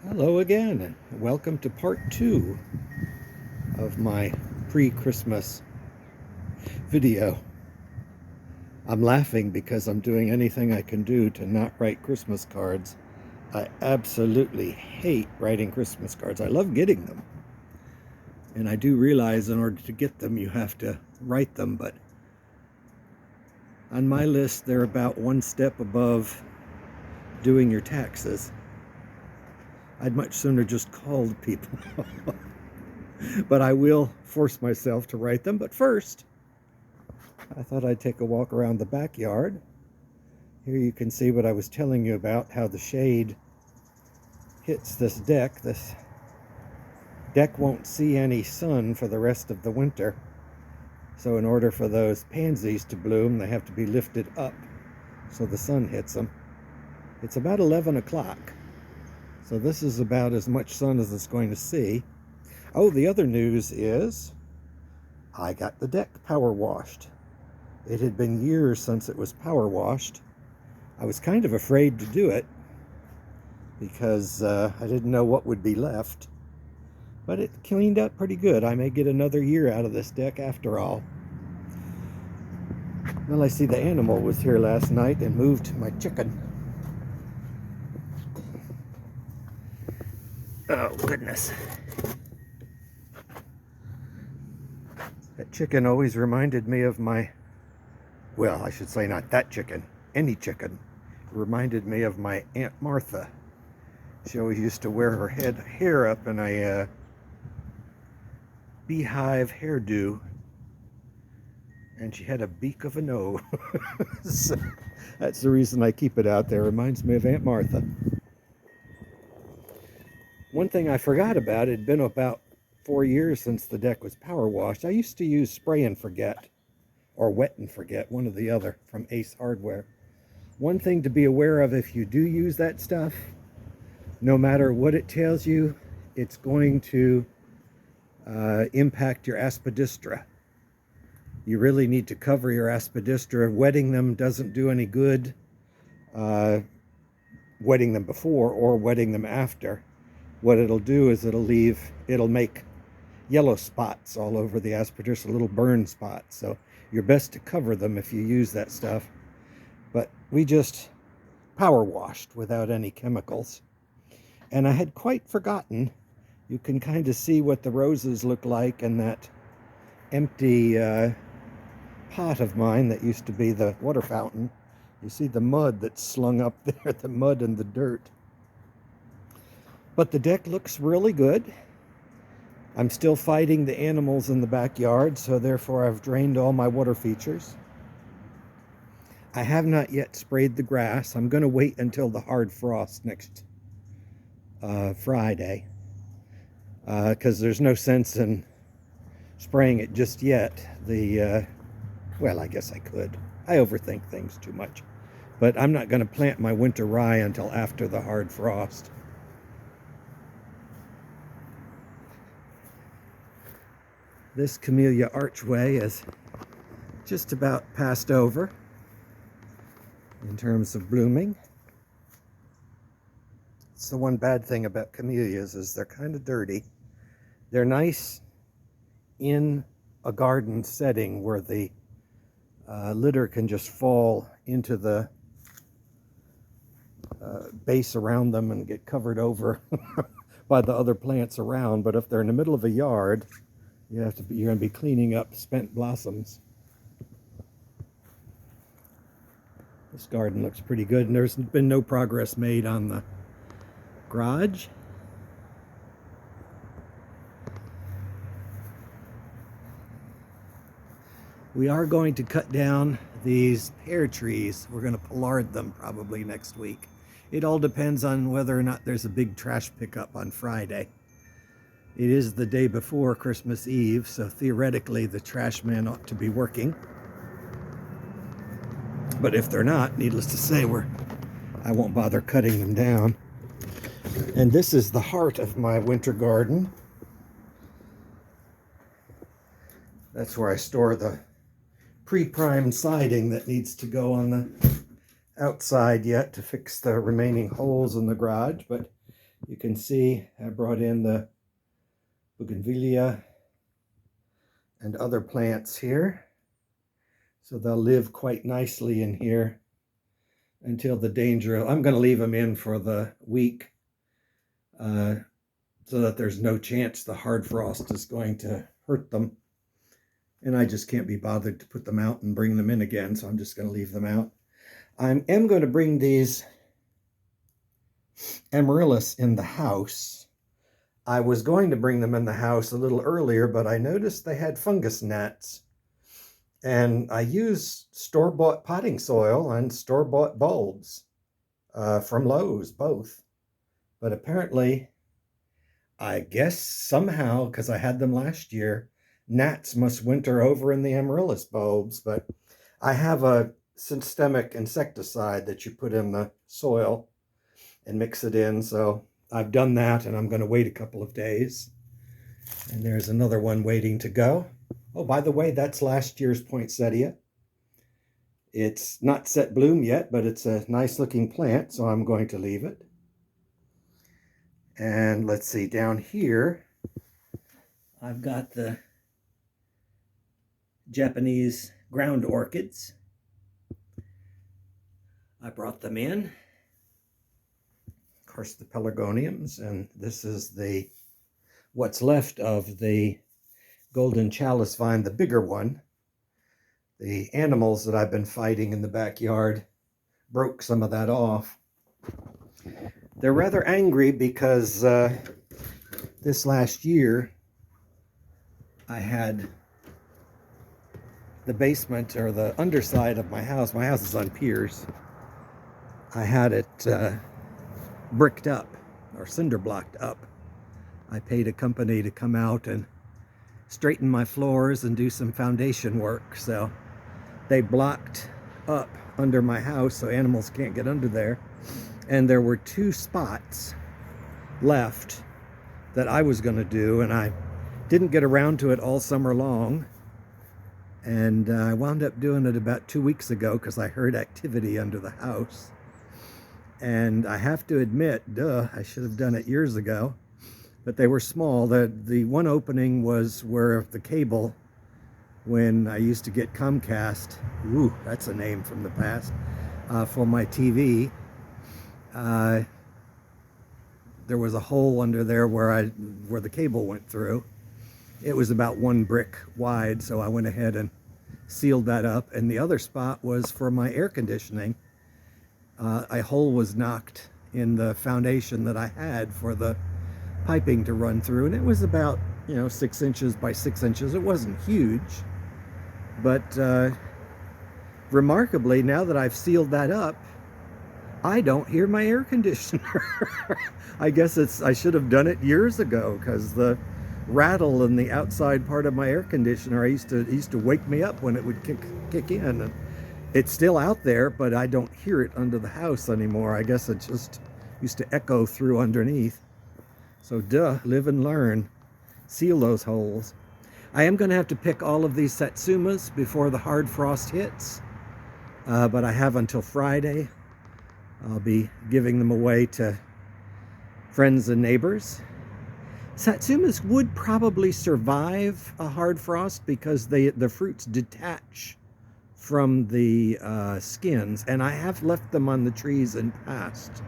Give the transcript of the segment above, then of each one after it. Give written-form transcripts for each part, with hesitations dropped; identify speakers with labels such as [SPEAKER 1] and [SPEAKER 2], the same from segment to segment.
[SPEAKER 1] Hello again, and welcome to part two of my pre-Christmas video. I'm laughing because I'm doing anything I can do to not write Christmas cards. I absolutely hate writing Christmas cards. I love getting them, and I do realize in order to get them you have to write them, but on my list they're about one step above doing your taxes. I'd much sooner just call people. But I will force myself to write them. But first, I thought I'd take a walk around the backyard. Here you can see what I was telling you about, how the shade hits this deck. This deck won't see any sun for the rest of the winter. So in order for those pansies to bloom, they have to be lifted up so the sun hits them. It's about 11 o'clock. So this is about as much sun as it's going to see. Oh, the other news is I got the deck power washed. It had been years since it was power washed. I was kind of afraid to do it because I didn't know what would be left. But it cleaned up pretty good. I may get another year out of this deck after all. Well, I see the animal was here last night and moved my chicken. Oh, goodness. That chicken always reminded me of well, I should say not that chicken, any chicken. It reminded me of my Aunt Martha. She always used to wear her hair up in a beehive hairdo, and she had a beak of a nose. So that's the reason I keep it out there. It reminds me of Aunt Martha. One thing I forgot about, it had been about 4 years since the deck was power washed. I used to use spray and forget, or wet and forget, one or the other, from Ace Hardware. One thing to be aware of if you do use that stuff, no matter what it tells you, it's going to impact your aspidistra. You really need to cover your aspidistra. Wetting them doesn't do any good. Wetting them before or wetting them after. What it'll do is it'll make yellow spots all over the aspidistra, little burn spots. So you're best to cover them if you use that stuff. But we just power washed without any chemicals. And I had quite forgotten. You can kind of see what the roses look like in that empty pot of mine that used to be the water fountain. You see the mud that's slung up there, the mud and the dirt. But the deck looks really good. I'm still fighting the animals in the backyard, so therefore I've drained all my water features. I have not yet sprayed the grass. I'm going to wait until the hard frost next Friday, because there's no sense in spraying it just yet. Well, I guess I could. I overthink things too much. But I'm not going to plant my winter rye until after the hard frost. This camellia archway is just about passed over in terms of blooming. It's the one bad thing about camellias is they're kind of dirty. They're nice in a garden setting where the litter can just fall into the base around them and get covered over by the other plants around. But if they're in the middle of a yard, you're going to be cleaning up spent blossoms. This garden looks pretty good, and there's been no progress made on the garage. We are going to cut down these pear trees. We're going to pollard them probably next week. It all depends on whether or not there's a big trash pickup on Friday. It is the day before Christmas Eve, so theoretically the trash man ought to be working. But if they're not, needless to say, I won't bother cutting them down. And this is the heart of my winter garden. That's where I store the pre-primed siding that needs to go on the outside yet to fix the remaining holes in the garage. But You can see I brought in the bougainvillea and other plants here. So they'll live quite nicely in here until the danger. I'm going to leave them in for the week so that there's no chance the hard frost is going to hurt them. And I just can't be bothered to put them out and bring them in again, so I'm just going to leave them out. I am going to bring these amaryllis in the house. I was going to bring them in the house a little earlier, but I noticed they had fungus gnats. And I used store-bought potting soil and store-bought bulbs from Lowe's, both. But apparently, I guess somehow, because I had them last year, gnats must winter over in the amaryllis bulbs. But I have a systemic insecticide that you put in the soil and mix it in. So I've done that, and I'm going to wait a couple of days. And there's another one waiting to go. Oh, by the way, that's last year's poinsettia. It's not set bloom yet, but it's a nice looking plant, so I'm going to leave it. And let's see, down here, I've got the Japanese ground orchids. I brought them in. Of course, the pelargoniums, and this is the what's left of the golden chalice vine, the bigger one. The animals that I've been fighting in the backyard broke some of that off. They're rather angry because this last year I had the basement, or the underside of my house is on piers. I had it bricked up, or cinder blocked up. I paid a company to come out and straighten my floors and do some foundation work. So they blocked up under my house so animals can't get under there. And there were 2 spots left that I was going to do, and I didn't get around to it all summer long. And I wound up doing it about 2 weeks ago because I heard activity under the house. And I have to admit, I should have done it years ago. But they were small. The one opening was where the cable, when I used to get Comcast, ooh, that's a name from the past, for my TV. There was a hole under there where the cable went through. It was about 1 brick wide, so I went ahead and sealed that up. And the other spot was for my air conditioning. A hole was knocked in the foundation that I had for the piping to run through, and it was about 6 inches by 6 inches. It wasn't huge, but remarkably, now that I've sealed that up, I don't hear my air conditioner. I guess I should have done it years ago, because the rattle in the outside part of my air conditioner, it used to wake me up when it would kick in. And it's still out there, but I don't hear it under the house anymore. I guess it just used to echo through underneath. So live and learn. Seal those holes. I am going to have to pick all of these satsumas before the hard frost hits, but I have until Friday. I'll be giving them away to friends and neighbors. Satsumas would probably survive a hard frost because the fruits detach from the skins, and I have left them on the trees in past.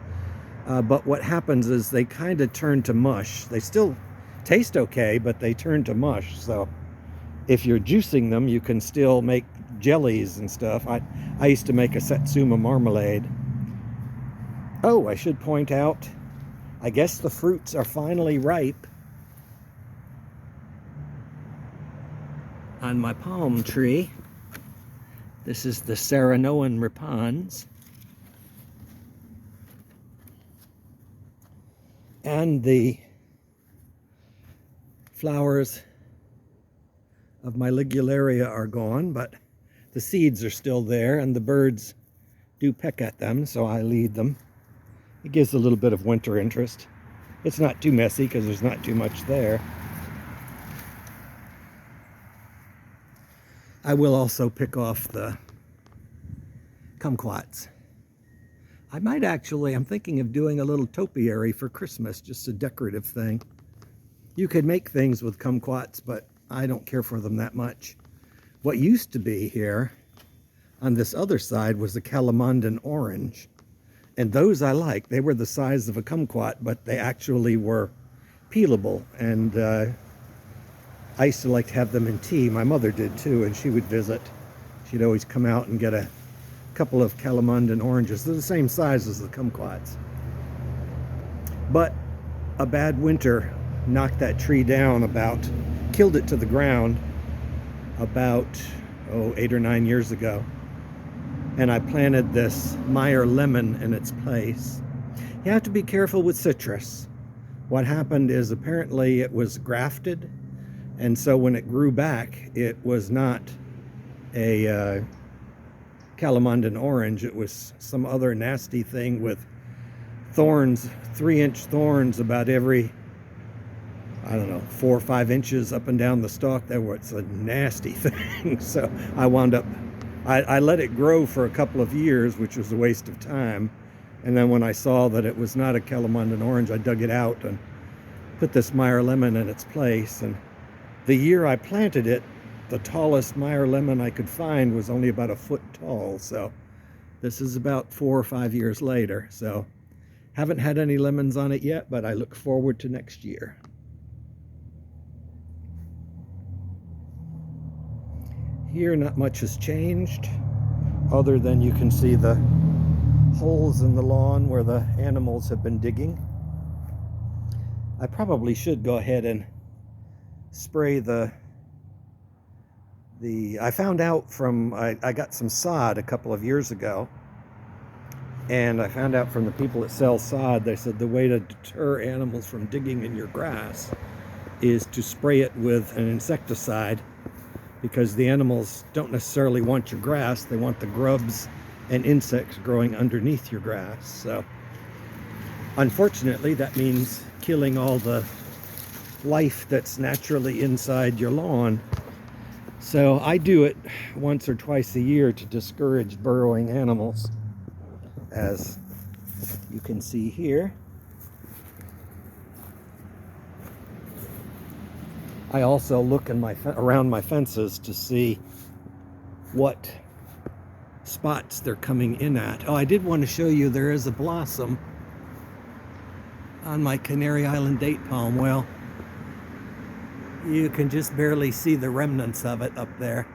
[SPEAKER 1] But what happens is they kind of turn to mush. They still taste okay, but they turn to mush. So if you're juicing them, you can still make jellies and stuff. I used to make a satsuma marmalade. Oh, I should point out, I guess the fruits are finally ripe on my palm tree. This is the Saranoan repans. And the flowers of my ligularia are gone, but the seeds are still there, and the birds do peck at them, so I lead them. It gives a little bit of winter interest. It's not too messy because there's not too much there. I will also pick off the kumquats. I might actually, I'm thinking of doing a little topiary for Christmas, just a decorative thing. You could make things with kumquats, but I don't care for them that much. What used to be here on this other side was the Calamandan orange. And those I like. They were the size of a kumquat, but they actually were peelable. And I used to like to have them in tea. My mother did too, and she would visit. She'd always come out and get a couple of Calamandan oranges. They're the same size as the kumquats. But a bad winter knocked that tree down killed it to the ground about 8 or 9 years ago. And I planted this Meyer lemon in its place. You have to be careful with citrus. What happened is apparently it was grafted, and so when it grew back, it was not a Calamandan orange. It was some other nasty thing with thorns, 3-inch thorns about every, I don't know, 4 or 5 inches up and down the stalk. It's a nasty thing. So I wound up, I let it grow for a couple of years, which was a waste of time. And then when I saw that it was not a Calamandan orange, I dug it out and put this Meyer lemon in its place. And the year I planted it, the tallest Meyer lemon I could find was only about 1 foot tall. So this is about 4 or 5 years later. So haven't had any lemons on it yet, but I look forward to next year. Here, not much has changed, other than you can see the holes in the lawn where the animals have been digging. I probably should go ahead and spray I found out from, I got some sod a couple of years ago, and I found out from the people that sell sod, they said the way to deter animals from digging in your grass is to spray it with an insecticide, because the animals don't necessarily want your grass, they want the grubs and insects growing underneath your grass. So unfortunately, that means killing all the life that's naturally inside your lawn. So I do it once or twice a year to discourage burrowing animals, as you can see here. I also look around my fences to see what spots they're coming in at. Oh, I did want to show you there is a blossom on my Canary Island date palm. Well, you can just barely see the remnants of it up there.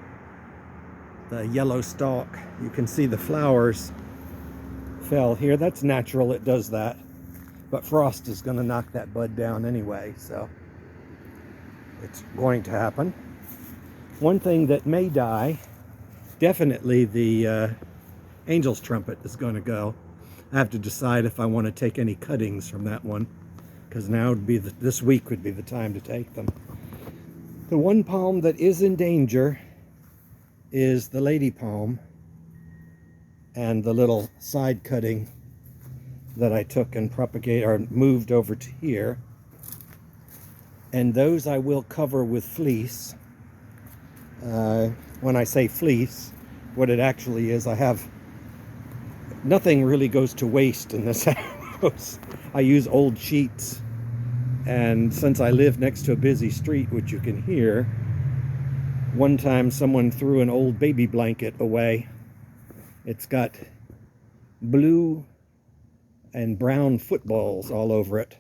[SPEAKER 1] The yellow stalk. You can see the flowers fell here. That's natural, it does that. But frost is going to knock that bud down anyway, so it's going to happen. One thing that may die, definitely the angel's trumpet is going to go. I have to decide if I want to take any cuttings from that one, because now would be this week would be the time to take them. The one palm that is in danger is the lady palm, and the little side cutting that I took and moved over to here. And those I will cover with fleece. When I say fleece, what it actually is, nothing really goes to waste in this house. I use old sheets. And since I live next to a busy street, which you can hear, one time someone threw an old baby blanket away. It's got blue and brown footballs all over it.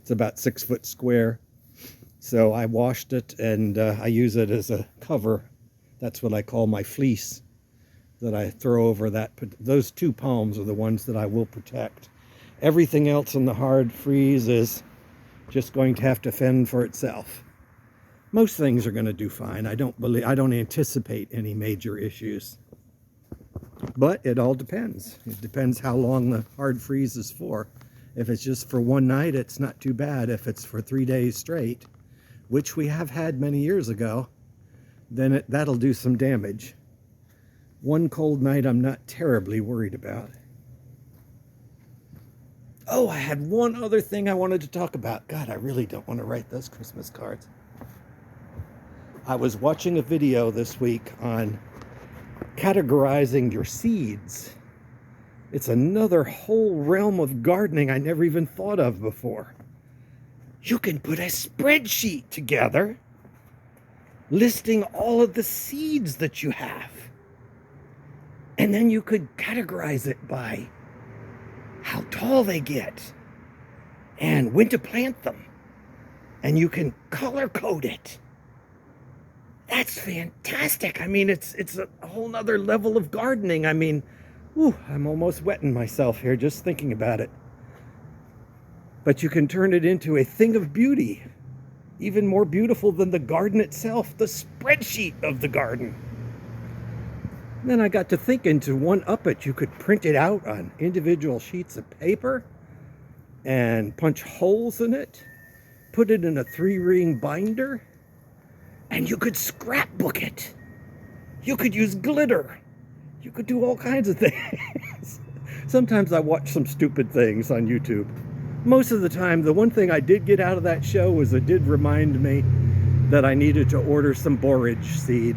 [SPEAKER 1] It's about 6 foot square. So I washed it, and I use it as a cover. That's what I call my fleece that I throw over that. Those 2 palms are the ones that I will protect. Everything else in the hard freeze is just going to have to fend for itself. Most things are going to do fine. I don't anticipate any major issues. But it all depends. It depends how long the hard freeze is for. If it's just for one night, it's not too bad. If it's for 3 days straight, which we have had many years ago, then that'll do some damage. One cold night I'm not terribly worried about. Oh, I had one other thing I wanted to talk about. God, I really don't want to write those Christmas cards. I was watching a video this week on categorizing your seeds. It's another whole realm of gardening I never even thought of before. You can put a spreadsheet together listing all of the seeds that you have. And then you could categorize it by how tall they get and when to plant them. And you can color code it. That's fantastic. I mean, it's a whole nother level of gardening. I mean, whew, I'm almost wetting myself here just thinking about it. But you can turn it into a thing of beauty, even more beautiful than the garden itself, the spreadsheet of the garden. And then I got to thinking, to one-up it, you could print it out on individual sheets of paper and punch holes in it, put it in a 3-ring binder, and you could scrapbook it. You could use glitter. You could do all kinds of things. Sometimes I watch some stupid things on YouTube. Most of the time, the one thing I did get out of that show was it did remind me that I needed to order some borage seed.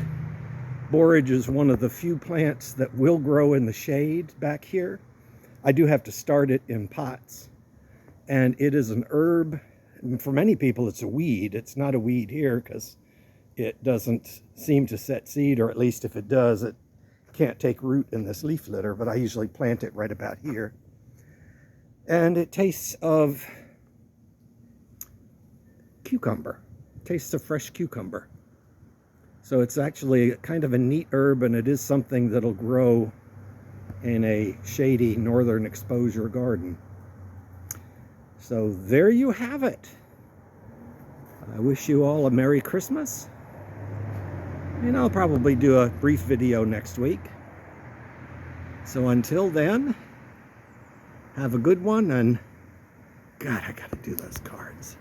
[SPEAKER 1] Borage is one of the few plants that will grow in the shade back here. I do have to start it in pots. And it is an herb. For many people, it's a weed. It's not a weed here because it doesn't seem to set seed, or at least if it does, it can't take root in this leaf litter, but I usually plant it right about here. And it tastes of cucumber. Tastes of fresh cucumber. So it's actually kind of a neat herb, and it is something that'll grow in a shady northern exposure garden. So there you have it. I wish you all a Merry Christmas. And I'll probably do a brief video next week. So until then, have a good one, and God, I gotta do those cards.